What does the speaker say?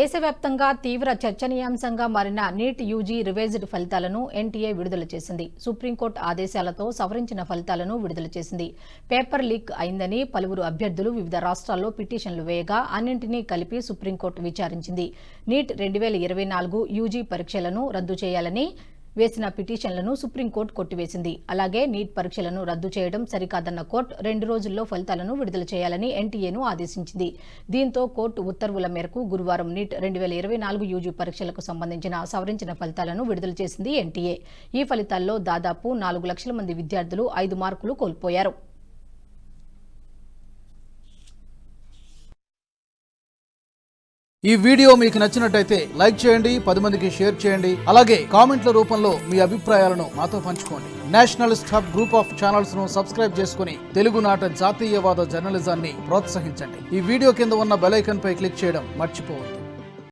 దేశవ్యాప్తంగా తీవ్ర చర్చనీయాంశంగా మారిన నీట్ యూజీ రివైజ్డ్ ఫలితాలను ఎన్టీఏ విడుదల చేసింది. సుప్రీంకోర్టు ఆదేశాలతో సవరించిన ఫలితాలను విడుదల చేసింది. పేపర్ లీక్ అయిందని పలువురు అభ్యర్థులు వివిధ రాష్ట్రాల్లో పిటిషన్లు వేయగా అన్నింటినీ కలిపి సుప్రీంకోర్టు విచారించింది. నీట్ 2024 యూజీ పరీక్షలను రద్దు చేయాలని వేసిన పిటిషన్లను సుప్రీంకోర్టు కొట్టివేసింది. అలాగే నీట్ పరీక్షలను రద్దు చేయడం సరికాదన్న కోర్టు 2 రోజుల్లో ఫలితాలను విడుదల చేయాలని ఎన్టీఏను ఆదేశించింది. దీంతో కోర్టు ఉత్తర్వుల మేరకు గురువారం నీట్ 2024 యూజీ పరీక్షలకు సంబంధించిన సవరించిన ఫలితాలను విడుదల చేసింది ఎన్టీఏ. ఈ ఫలితాల్లో దాదాపు 4 లక్షల మంది విద్యార్థులు 5 మార్కులు కోల్పోయారు. ఈ వీడియో మీకు నచ్చినట్టయితే లైక్ చేయండి, 10 మందికి షేర్ చేయండి. అలాగే కామెంట్ల రూపంలో మీ అభిప్రాయాలను మాతో పంచుకోండి. Nationalist hub group of channels ను సబ్స్క్రైబ్ చేసుకుని తెలుగునాట జాతీయవాద జర్నలిజాన్ని ప్రోత్సహించండి. ఈ వీడియో కింద ఉన్న బెల్ ఐకాన్ పై క్లిక్ చేయడం మర్చిపోవద్దు.